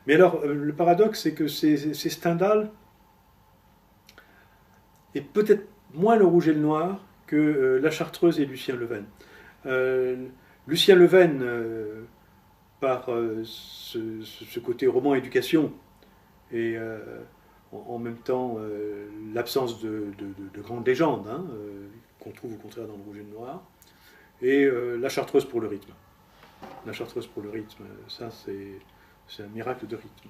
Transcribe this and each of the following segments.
Mais alors, le paradoxe, c'est que c'est Stendhal, et peut-être moins le Rouge et le Noir, que La Chartreuse et Lucien Leven. Euh, Lucien Leven, par ce côté roman éducation, et en même temps l'absence de grandes légendes, hein, qu'on trouve au contraire dans le Rouge et le Noir, et La Chartreuse pour le rythme. La Chartreuse pour le rythme, ça c'est un miracle de rythme.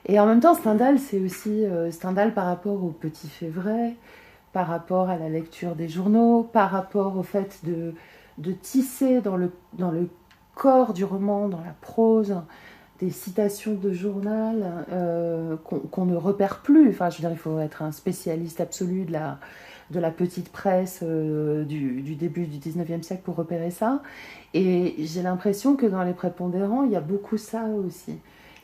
Et en même temps, Stendhal, c'est aussi Stendhal par rapport aux petits faits vrais, par rapport à la lecture des journaux, par rapport au fait de tisser dans le corps du roman, dans la prose, des citations de journal qu'on ne repère plus. Enfin, je veux dire, il faut être un spécialiste absolu de la petite presse du début du 19e siècle pour repérer ça. Et j'ai l'impression que dans les prépondérants, il y a beaucoup ça aussi.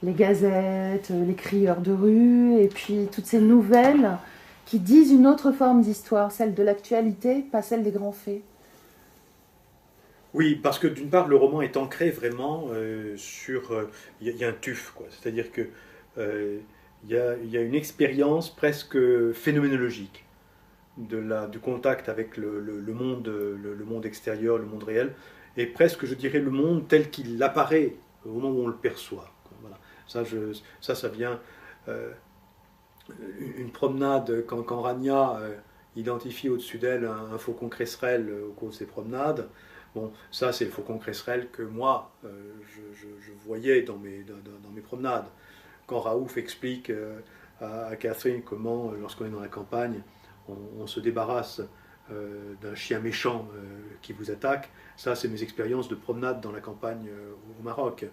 Les gazettes, les crieurs de rue, et puis toutes ces nouvelles qui disent une autre forme d'histoire, celle de l'actualité, pas celle des grands faits. Oui, parce que d'une part, le roman est ancré vraiment sur... Il y a un tuf, quoi. C'est-à-dire que euh, il y a une expérience presque phénoménologique du contact avec le monde extérieur, le monde réel, et presque, je dirais, le monde tel qu'il apparaît au moment où on le perçoit. Voilà. Ça vient... euh, une promenade, quand Rania identifie au-dessus d'elle un faucon cresserelle au cours de ses promenades, bon, ça c'est le faucon cresserelle que moi je voyais dans mes promenades. Quand Raouf explique à Catherine comment, lorsqu'on est dans la campagne, on se débarrasse d'un chien méchant qui vous attaque, ça c'est mes expériences de promenade dans la campagne au Maroc.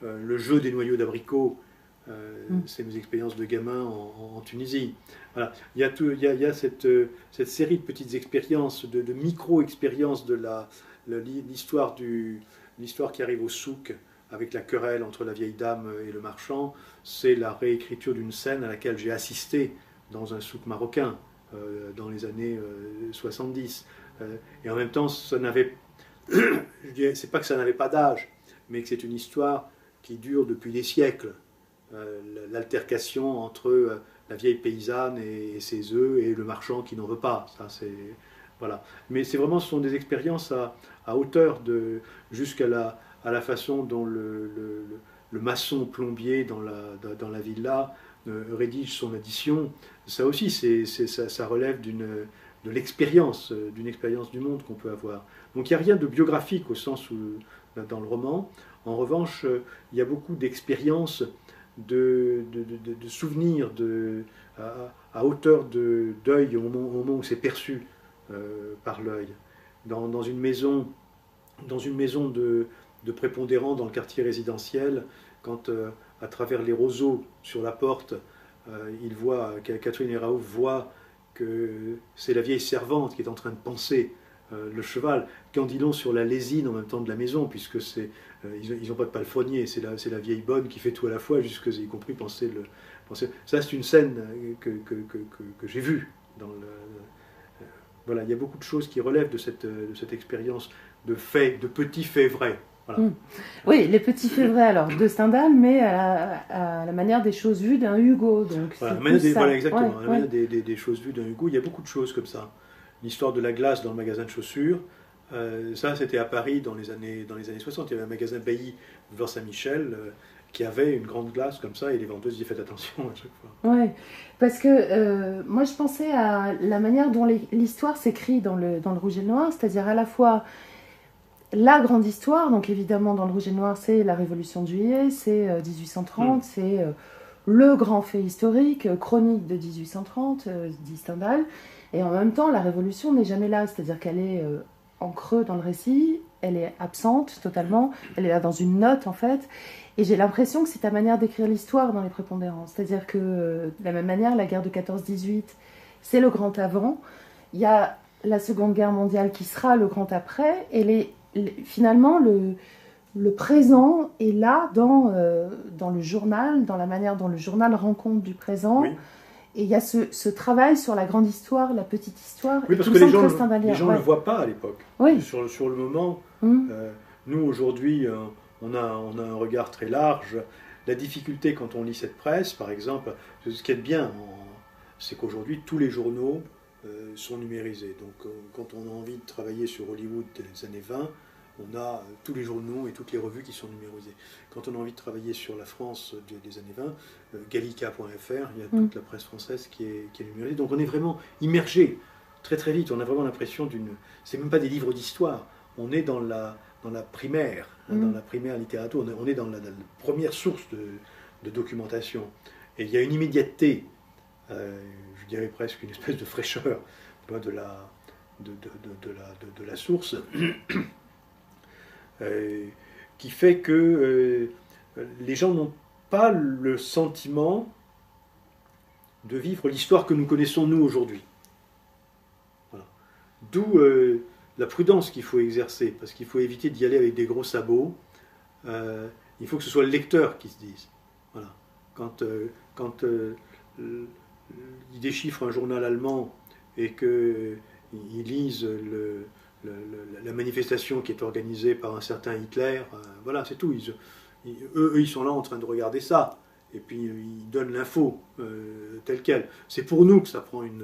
Le jeu des noyaux d'abricots, c'est mes expériences de gamin en Tunisie. Voilà. Il y a cette série de petites expériences, de micro-expériences de l'histoire qui arrive au souk avec la querelle entre la vieille dame et le marchand. C'est la réécriture d'une scène à laquelle j'ai assisté dans un souk marocain dans les années 70. Et en même temps, c'est pas que ça n'avait pas d'âge, mais que c'est une histoire qui dure depuis des siècles. L'altercation entre la vieille paysanne et ses œufs et le marchand qui n'en veut pas. Ça, c'est, voilà. Mais c'est vraiment, ce sont des expériences à hauteur jusqu'à à la façon dont le maçon plombier dans la villa rédige son addition. Ça aussi, ça relève de l'expérience, d'une expérience du monde qu'on peut avoir. Donc il n'y a rien de biographique au sens où, dans le roman. En revanche, il y a beaucoup d'expériences de souvenirs à hauteur d'œil au moment où c'est perçu par l'œil. Dans une maison de prépondérants dans le quartier résidentiel, quand à travers les roseaux sur la porte, Catherine et Raouf voient que c'est la vieille servante qui est en train de penser le cheval. Qu'en dit long sur la lésine en même temps de la maison, puisque ils n'ont pas de palefrenier, c'est la vieille bonne qui fait tout à la fois, y compris penser. Ça, c'est une scène que j'ai vue. Voilà, il y a beaucoup de choses qui relèvent de cette expérience de petits faits vrais. Voilà. Oui, les petits faits vrais alors de Stendhal, mais à la manière des choses vues d'un Hugo. Donc voilà, exactement. Ouais, la manière des choses vues d'un Hugo, il y a beaucoup de choses comme ça. L'histoire de la glace dans le magasin de chaussures, ça c'était à Paris dans les années 60. Il y avait un magasin Bailly, boulevard Saint-Michel, qui avait une grande glace comme ça, et les vendeuses disaient faites attention à chaque fois. Oui, parce que moi je pensais à la manière dont l'histoire s'écrit dans le Rouge et le Noir, c'est-à-dire à la fois la grande histoire, donc évidemment dans le Rouge et le Noir c'est la Révolution de Juillet, c'est 1830, c'est le grand fait historique, chronique de 1830, dit Stendhal, et en même temps la Révolution n'est jamais là, c'est-à-dire qu'elle est en creux dans le récit, elle est absente totalement, elle est là dans une note en fait, et j'ai l'impression que c'est ta manière d'écrire l'histoire dans les prépondérants, c'est-à-dire que de la même manière la guerre de 14-18 c'est le grand avant, il y a la Seconde Guerre mondiale qui sera le grand après, et finalement le présent est là dans le journal, dans la manière dont le journal rend compte du présent. Oui. Et il y a ce travail sur la grande histoire, la petite histoire. Oui, parce que les gens ne le voient pas à l'époque. Oui. Sur le moment, nous aujourd'hui, on a un regard très large. la difficulté quand on lit cette presse, par exemple, ce qui est bien, c'est qu'aujourd'hui tous les journaux sont numérisés. Donc quand on a envie de travailler sur Hollywood des années 20, on a tous les journaux et toutes les revues qui sont numérisées. Quand on a envie de travailler sur la France des années 20, gallica.fr, il y a toute la presse française qui est numérisée. Donc on est vraiment immergé très très vite. On a vraiment l'impression d'une... C'est même pas des livres d'histoire. On est dans la primaire, dans la primaire littérature. On est dans la première source de documentation. Et il y a une immédiateté, je dirais presque une espèce de fraîcheur de la source, qui fait que les gens n'ont pas le sentiment de vivre l'histoire que nous connaissons nous aujourd'hui. Voilà. D'où la prudence qu'il faut exercer, parce qu'il faut éviter d'y aller avec des gros sabots. Il faut que ce soit le lecteur qui se dise. Voilà. Quand il déchiffre un journal allemand et qu'il lise la manifestation qui est organisée par un certain Hitler, voilà, c'est tout. Eux, ils sont là en train de regarder ça. Et puis, ils donnent l'info telle qu'elle. C'est pour nous que ça prend une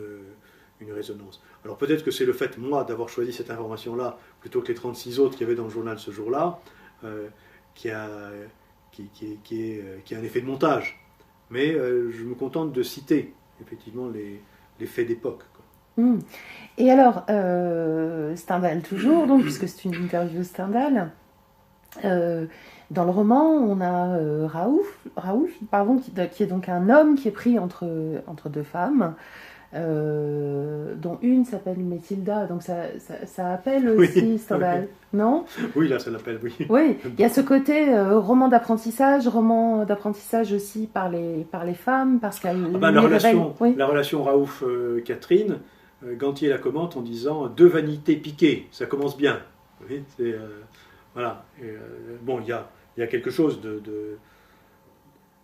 résonance. Alors peut-être que c'est le fait, moi, d'avoir choisi cette information-là, plutôt que les 36 autres qu'il y avait dans le journal ce jour-là, qui a un effet de montage. Mais je me contente de citer, effectivement, les faits d'époque. Et alors, Stendhal toujours, donc, puisque c'est une interview Stendhal, dans le roman, on a Raouf, qui est donc un homme qui est pris entre deux femmes, dont une s'appelle Mathilda, donc ça appelle aussi Stendhal, non? Oui, là ça l'appelle, oui. Oui, il y a ce côté roman d'apprentissage aussi par les femmes, parce qu'elle la relation Raouf-Catherine, Gantier la commente en disant « deux vanités piquées », ça commence bien. Oui, voilà. Bon, il y a quelque chose de...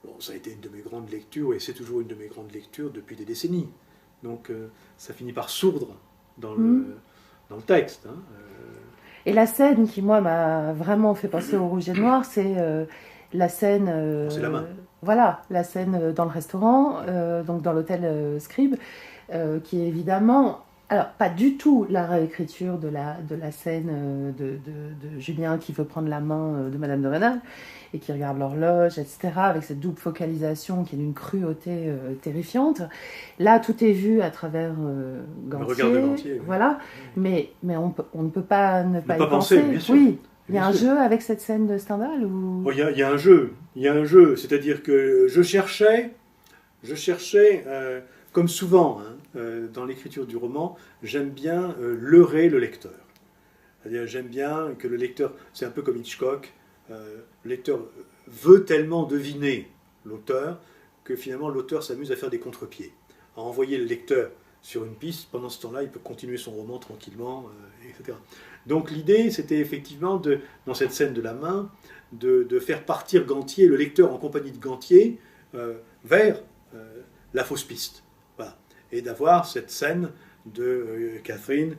Bon, ça a été une de mes grandes lectures, et c'est toujours une de mes grandes lectures depuis des décennies. Donc ça finit par sourdre dans le texte. Hein. Et la scène qui, moi, m'a vraiment fait passer au rouge et noir, c'est la scène... c'est la main. Voilà, la scène dans le restaurant, donc dans l'hôtel Scribe, qui est évidemment... Alors, pas du tout la réécriture de la scène de Julien qui veut prendre la main de Madame de Rênal et qui regarde l'horloge, etc., avec cette double focalisation qui est d'une cruauté terrifiante. Là, tout est vu à travers Gantier. Le regard de Gantier, oui. Voilà, mais on ne peut pas ne pas y penser. Bien sûr. Oui, il y a un jeu avec cette scène de Stendhal ou... Il y a un jeu. Il y a un jeu, c'est-à-dire que je cherchais, comme souvent, dans l'écriture du roman, j'aime bien leurrer le lecteur. C'est-à-dire, j'aime bien que le lecteur, c'est un peu comme Hitchcock, le lecteur veut tellement deviner l'auteur que finalement l'auteur s'amuse à faire des contre-pieds, à envoyer le lecteur sur une piste. Pendant ce temps-là, il peut continuer son roman tranquillement, etc. Donc l'idée, c'était effectivement, dans cette scène de la main, de faire partir Gantier, le lecteur en compagnie de Gantier, vers la fausse piste. Voilà. Et d'avoir cette scène de Catherine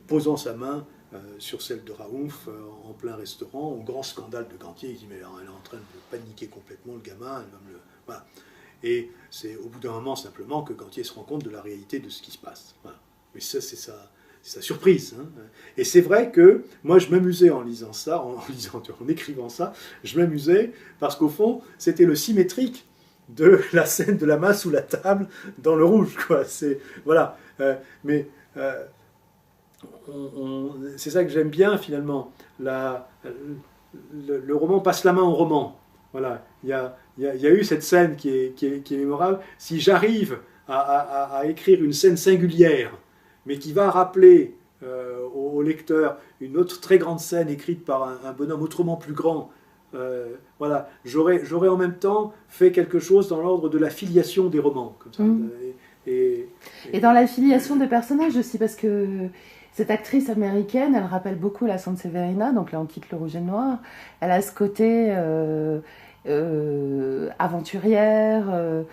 posant sa main sur celle de Raouf en plein restaurant, au grand scandale de Gantier. Il dit, mais elle est en train de paniquer complètement, le gamin, elle va me le... Voilà. Et c'est au bout d'un moment simplement que Gantier se rend compte de la réalité de ce qui se passe. Voilà. Mais ça, c'est sa surprise. Hein. Et c'est vrai que moi, je m'amusais en lisant ça, en écrivant ça, je m'amusais parce qu'au fond, c'était le symétrique de la scène de la main sous la table dans le rouge, quoi. C'est voilà. C'est ça que j'aime bien finalement. Le roman passe la main au roman. Voilà. Il y a eu cette scène qui est mémorable. Si j'arrive à écrire une scène singulière, mais qui va rappeler au lecteur une autre très grande scène écrite par un bonhomme autrement plus grand. Voilà, j'aurais en même temps fait quelque chose dans l'ordre de la filiation des romans, comme ça. Et dans la filiation des personnages aussi, parce que cette actrice américaine, elle rappelle beaucoup la Sanseverina, donc là on quitte le rouge et le noir. Elle a ce côté aventurière,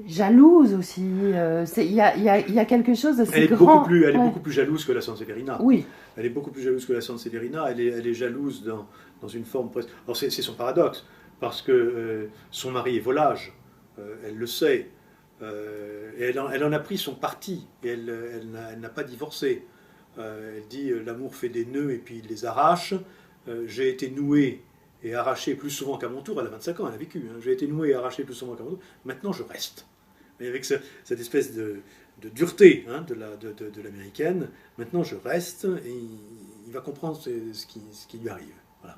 jalouse aussi. Il y a quelque chose de assez grand. Elle est beaucoup plus jalouse que la Sanseverina. Oui. Elle est beaucoup plus jalouse que la Sanseverina. Elle est jalouse dans une forme presque... Alors c'est son paradoxe. parce que son mari est volage, elle le sait, et elle en a pris son parti, et elle n'a pas divorcé. Elle dit l'amour fait des nœuds et puis il les arrache. J'ai été nouée et arrachée plus souvent qu'à mon tour. Elle a 25 ans, elle a vécu. Hein. J'ai été nouée et arrachée plus souvent qu'à mon tour. Maintenant, je reste. Et avec cette espèce de dureté hein, de l'américaine, maintenant je reste et il va comprendre ce qui lui arrive. Voilà.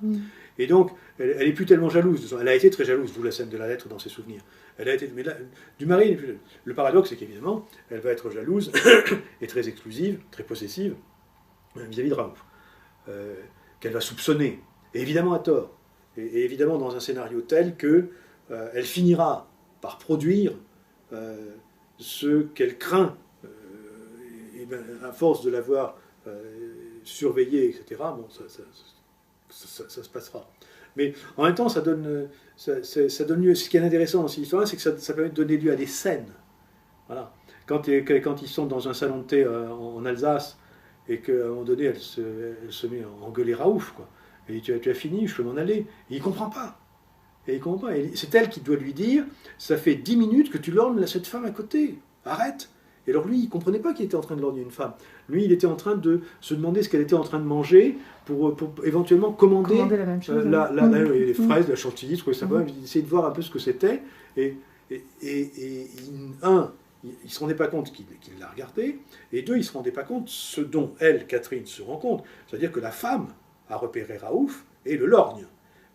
Et donc, elle n'est plus tellement jalouse. Elle a été très jalouse, d'où la scène de la lettre dans ses souvenirs. Elle a été, mais là, du mari, elle n'est plus jalouse. Le paradoxe, c'est qu'évidemment, elle va être jalouse et très exclusive, très possessive vis-à-vis de Raouf, qu'elle va soupçonner, et évidemment à tort, et évidemment dans un scénario tel que elle finira par produire ce qu'elle craint, et ben, à force de l'avoir surveillée, etc. Bon, ça se passera. Mais en même temps, ça donne lieu. Ce qui est intéressant dans cette histoire, c'est que ça permet de donner lieu à des scènes. Voilà. Quand ils sont dans un salon de thé en Alsace, et qu'à un moment donné, elle se met à engueuler Raouf, quoi. Et tu as fini, je peux m'en aller. Et il ne comprend pas. Et il comprend pas. Et c'est elle qui doit lui dire, ça fait 10 minutes que tu lorgnes cette femme à côté. Arrête. Et alors lui, il ne comprenait pas qu'il était en train de lorgner une femme. Lui, il était en train de se demander ce qu'elle était en train de manger pour éventuellement commander la même chose, les fraises, la chantilly, je trouvais ça bon. Il essayait de voir un peu ce que c'était. Et il ne se rendait pas compte qu'il la regardait, et deux, il ne se rendait pas compte ce dont elle, Catherine, se rend compte. C'est-à-dire que la femme a repéré Raouf et le lorgne.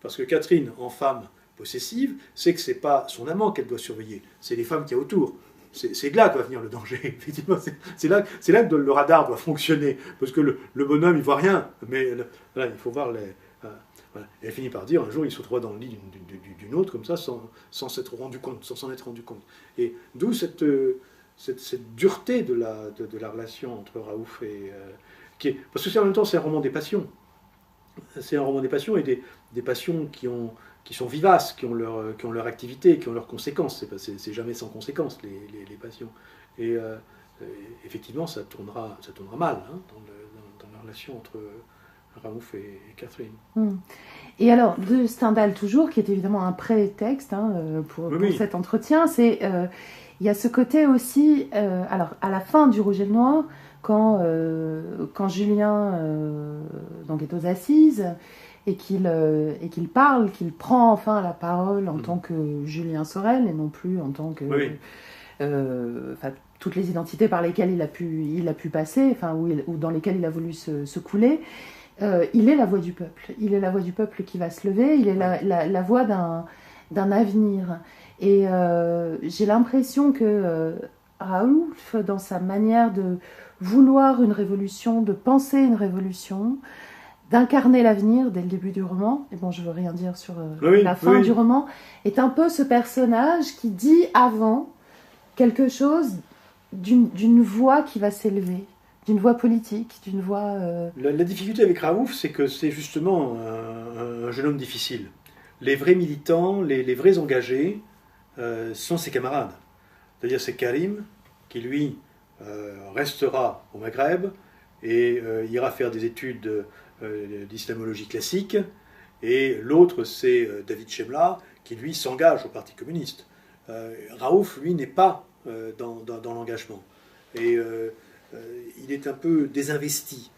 Parce que Catherine, en femme possessive, sait que ce n'est pas son amant qu'elle doit surveiller, c'est les femmes qu'il y a autour. C'est là que va venir le danger, effectivement. C'est là que le radar doit fonctionner. Parce que le bonhomme, il ne voit rien. Mais là, il faut voir les... Voilà. Et elle finit par dire, un jour, il se retrouva dans le lit d'une autre, comme ça, sans s'être rendu compte, sans s'en être rendu compte. Et d'où cette dureté de la relation entre Raouf et... parce que en même temps, c'est un roman des passions. C'est un roman des passions, et des passions qui sont vivaces, qui ont leur activité, qui ont leurs conséquences. C'est jamais sans conséquences, les passions. Et effectivement, ça tournera mal hein, dans la relation entre Raouf et Catherine. Et alors, de Stendhal toujours, qui est évidemment un prétexte hein, pour cet entretien, c'est il y a ce côté aussi, alors à la fin du Rouge et le Noir, quand Julien donc est aux assises et qu'il parle, qu'il prend enfin la parole en tant que Julien Sorel et non plus en tant que toutes les identités par lesquelles il a pu passer, enfin ou dans lesquelles il a voulu se couler. Il est la voix du peuple. Il est la voix du peuple qui va se lever. Il est la voix d'un avenir. Et j'ai l'impression que Raouf, dans sa manière de vouloir une révolution, de penser une révolution, d'incarner l'avenir dès le début du roman, et bon, je veux rien dire sur la fin du roman, est un peu ce personnage qui dit avant quelque chose d'une voix qui va s'élever. D'une voix politique, d'une voix... La difficulté avec Raouf, c'est que c'est justement un jeune homme difficile. Les vrais militants, les vrais engagés, sont ses camarades. C'est-à-dire c'est Karim, qui lui restera au Maghreb et ira faire des études d'islamologie classique, et l'autre c'est David Chemla, qui lui s'engage au Parti communiste. Raouf, lui, n'est pas dans l'engagement. Et... il est un peu désinvesti.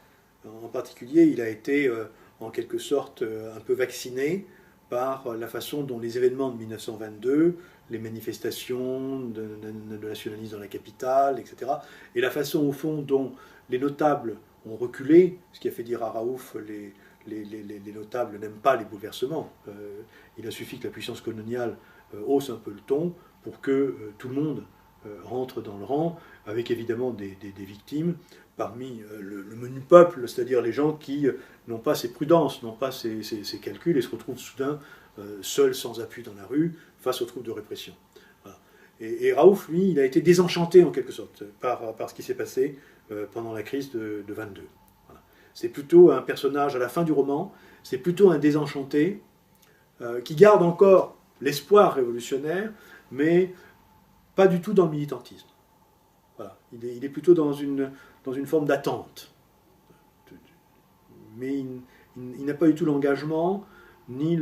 En particulier, il a été en quelque sorte un peu vacciné par la façon dont les événements de 1922, les manifestations de nationalisme dans la capitale, etc., et la façon au fond dont les notables ont reculé, ce qui a fait dire à Raouf les notables n'aiment pas les bouleversements. Il a suffi que la puissance coloniale hausse un peu le ton pour que tout le monde rentre dans le rang, avec évidemment des victimes parmi le menu peuple, c'est-à-dire les gens qui n'ont pas ces prudences, n'ont pas ces calculs et se retrouvent soudain seuls, sans appui dans la rue, face aux troupes de répression. Voilà. Et Raouf, lui, il a été désenchanté en quelque sorte par ce qui s'est passé pendant la crise de 22. Voilà. C'est plutôt un personnage à la fin du roman, c'est plutôt un désenchanté qui garde encore l'espoir révolutionnaire, mais pas du tout dans le militantisme. Voilà. Il est plutôt dans une forme d'attente. Mais il n'a pas du tout l'engagement, ni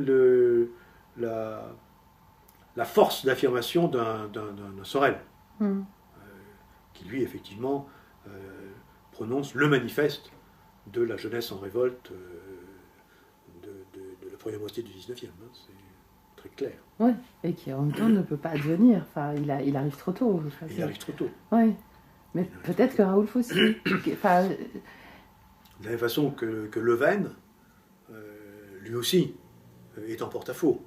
la force d'affirmation d'un Sorel, Mm. qui lui, effectivement, prononce le manifeste de la jeunesse en révolte de la première moitié du 19e. Hein, c'est très clair. Ouais. Et qui en même temps ne peut pas advenir. Enfin, il arrive trop tôt. Enfin, Et il arrive trop tôt. Ouais. Mais peut-être que Raoulf aussi. Enfin, De la même façon que Leven, lui aussi, est en porte-à-faux.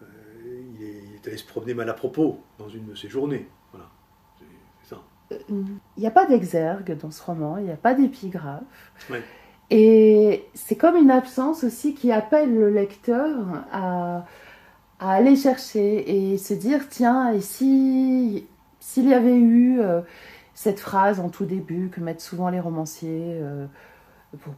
Il est allé se promener mal à propos dans une de ses journées. Voilà. C'est ça. il n'y a pas d'exergue dans ce roman, il n'y a pas d'épigraphe. Ouais. Et c'est comme une absence aussi qui appelle le lecteur à aller chercher et se dire, tiens, et s'il y avait eu cette phrase en tout début que mettent souvent les romanciers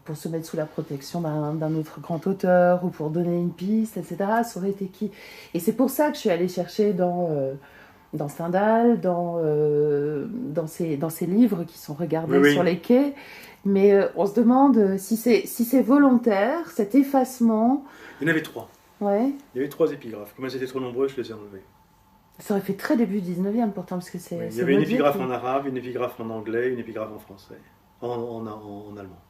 pour se mettre sous la protection d'un autre grand auteur ou pour donner une piste, etc., ça aurait été qui? Et c'est pour ça que je suis allée chercher dans Stendhal, dans ces livres qui sont regardés Oui, oui. sur les quais. Mais on se demande si c'est volontaire, cet effacement. Il y en avait 3. Ouais. Il y avait 3 épigraphes. Comme elles étaient trop nombreuses, je les ai enlevées. Ça aurait fait très début 19e pourtant, parce que c'est. Oui, il c'est y avait une Modier épigraphe qui- en arabe, une épigraphe en anglais, une épigraphe en français, en allemand.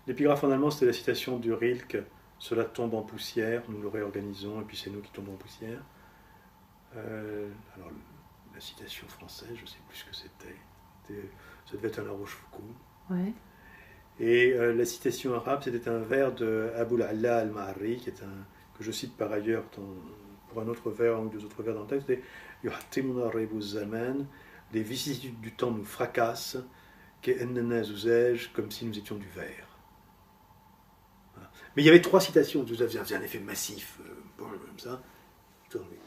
L'épigraphe en allemand, c'était la citation du Rilke. Cela tombe en poussière, nous le réorganisons, et puis c'est nous qui tombons en poussière. Alors, la citation française, je ne sais plus ce que c'était. Ça devait être un La Rochefoucauld. Ouais. Et la citation arabe, c'était un vers de Abul Ala al-Ma'arri, que je cite par ailleurs pour un autre vers, un ou deux autres vers dans le texte. C'était Yuhtimuna Rebu Zaman, les vicissitudes du temps nous fracassent, Ke'ennana Zuzej, comme si nous étions du verre. Voilà. Mais il y avait 3 citations, ça faisait un effet massif, comme ça. Tout enlevé.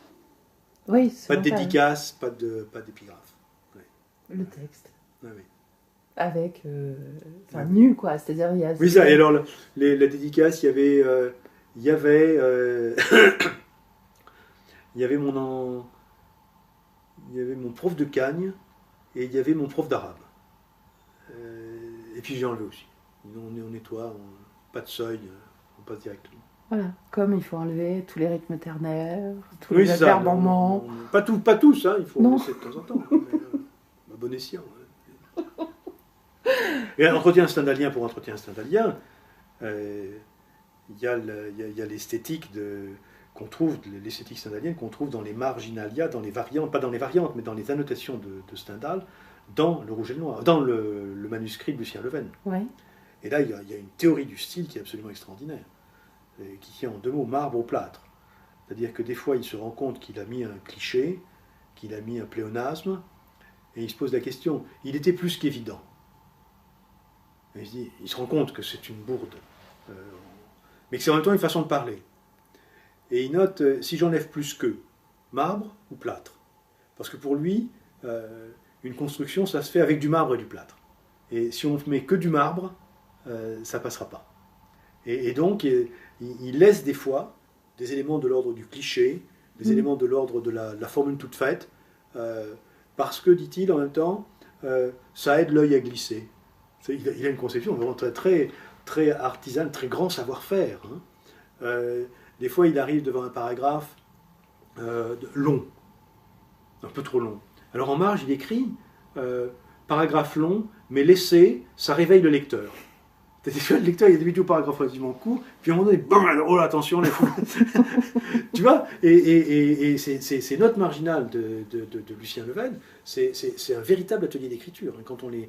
Oui, Pas de volontaire. dédicace, pas d'épigraphe. Ouais. Le texte. Ouais, ouais. Avec. Enfin, nu, quoi. C'est-à-dire, il y a. Oui, ça, et alors la dédicace, il y avait il y avait mon prof de Cagne et il y avait mon prof d'arabe. Et puis j'ai enlevé aussi. On nettoie, pas de seuil, on passe directement. Voilà. Comme il faut enlever tous les rythmes ternaires, tous Oui, les c'est ça. agerbements. Pas tous, hein, il faut Non. laisser de temps en temps. Mais, à bon escient. Hein. Et un entretien stendhalien pour entretien stendhalien, il y a l'esthétique qu'on trouve, l'esthétique stendhalienne qu'on trouve dans les marginalia, dans les variantes, pas dans les variantes, mais dans les annotations de Stendhal, dans Le Rouge et le Noir, dans le manuscrit de Lucien Leven. Ouais. Et là, il y a une théorie du style qui est absolument extraordinaire, qui tient en 2 mots, marbre au plâtre. C'est-à-dire que des fois, il se rend compte qu'il a mis un cliché, qu'il a mis un pléonasme, et il se pose la question, il était plus qu'évident. Et il se rend compte que c'est une bourde, mais que c'est en même temps une façon de parler. Et il note, si j'enlève plus que, marbre ou plâtre. Parce que pour lui, une construction, ça se fait avec du marbre et du plâtre. Et si on ne met que du marbre, ça ne passera pas. Et donc, il laisse des fois des éléments de l'ordre du cliché, des éléments de l'ordre de la formule toute faite, parce que, dit-il, en même temps, ça aide l'œil à glisser. Il a une conception vraiment très, très artisane, très grand savoir-faire. Hein. Des fois, il arrive devant un paragraphe long, un peu trop long. Alors en marge, il écrit paragraphe long, mais laissé, ça réveille le lecteur. C'est-à-dire que le lecteur, il a d'habitude au paragraphe relativement court, puis à un moment donné, bam, oh attention, tu vois, et ces notes marginales de Lucien Leven, c'est un véritable atelier d'écriture. Quand on les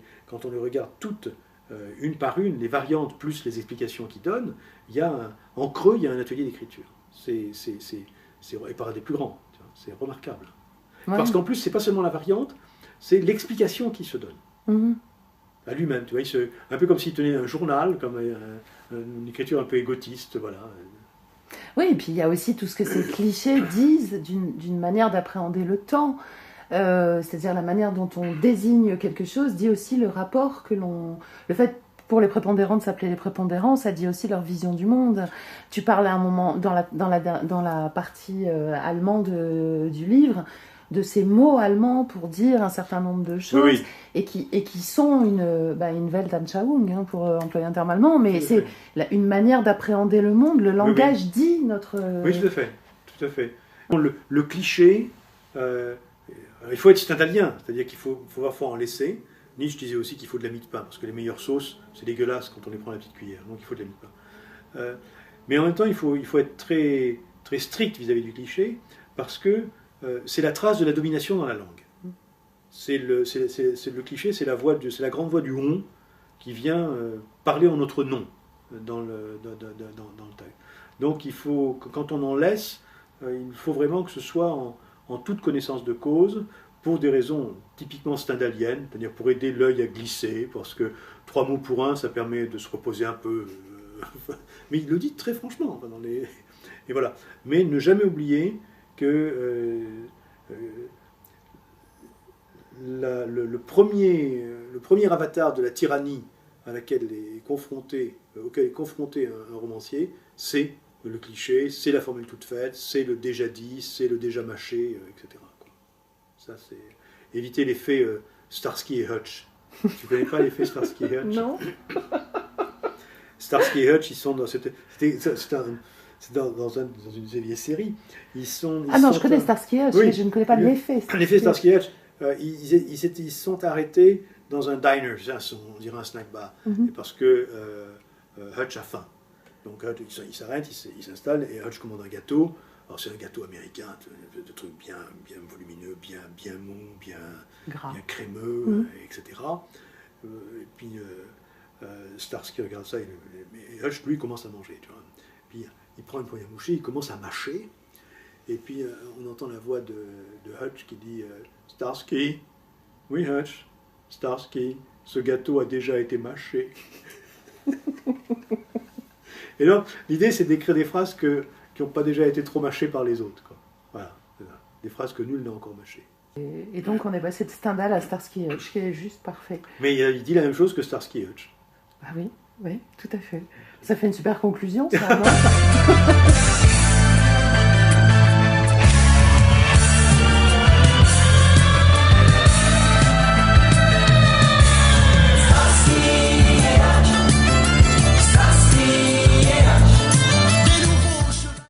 regarde toutes, une par une, les variantes plus les explications qu'il donne, en creux, il y a un atelier d'écriture. Et par des plus grands, c'est remarquable. Ouais. Parce qu'en plus, c'est pas seulement la variante, c'est l'explication qu'il se donne. Mhm. À lui-même, tu vois, un peu comme s'il tenait un journal, comme une écriture un peu égotiste, voilà. Oui, et puis il y a aussi tout ce que ces clichés disent d'une manière d'appréhender le temps. C'est-à-dire la manière dont on désigne quelque chose dit aussi le rapport que l'on... Le fait pour les prépondérants de s'appeler les prépondérants, ça dit aussi leur vision du monde. Tu parles à un moment, dans la partie allemande du livre, de ces mots allemands pour dire un certain nombre de choses, Oui, et qui sont une Weltanschauung, hein, pour employer un terme allemand, mais tout à c'est fait. une manière d'appréhender le monde. Le langage dit notre... Oui, tout à fait. Tout à fait. Le cliché, il faut être stendhalien, c'est-à-dire qu'il faut parfois en laisser. Nietzsche disait aussi qu'il faut de la mie de pain, parce que les meilleures sauces, c'est dégueulasse quand on les prend à la petite cuillère, donc il faut de la mie de pain. Mais en même temps, il faut être très, très strict vis-à-vis du cliché, parce que c'est la trace de la domination dans la langue. C'est le cliché, c'est la grande voix du on qui vient parler en notre nom dans le texte. Donc il faut, quand on en laisse, il faut vraiment que ce soit en toute connaissance de cause, pour des raisons typiquement stendhaliennes, c'est-à-dire pour aider l'œil à glisser, parce que 3 mots pour 1, ça permet de se reposer un peu. Mais il le dit très franchement. Et voilà. Mais ne jamais oublier que le premier avatar de la tyrannie auquel est confronté un romancier, c'est le cliché, c'est la formule toute faite, c'est le déjà dit, c'est le déjà mâché, etc. Ça, c'est éviter l'effet Starsky et Hutch. Tu connais pas l'effet Starsky et Hutch? Non. Starsky et Hutch, ils sont dans dans une vieille série. Je connais Starsky et Hutch, oui, mais je ne connais pas l'effet. L'effet Starsky et Hutch, ils se sont arrêtés dans un diner, on dirait un snack bar, parce que Hutch a faim. Donc Hutch, il s'arrête, il s'installe, et Hutch commande un gâteau. Alors c'est un gâteau américain, de trucs bien volumineux, bien mou, bien crémeux, etc. Et puis Starsky regarde ça, et Hutch, lui, commence à manger. Tu vois. Puis il prend une poignée à moucher, il commence à mâcher. Et puis on entend la voix de Hutch qui dit Starsky, oui Hutch, Starsky, ce gâteau a déjà été mâché. Et donc l'idée c'est d'écrire des phrases qui n'ont pas déjà été trop mâchées par les autres. Quoi. Voilà, des phrases que nul n'a encore mâchées. Et donc on est passé de Stendhal à Starsky et Hutch, qui est juste parfait. Mais il dit la même chose que Starsky et Hutch. Ah oui, tout à fait. Ça fait une super conclusion, ça, moi.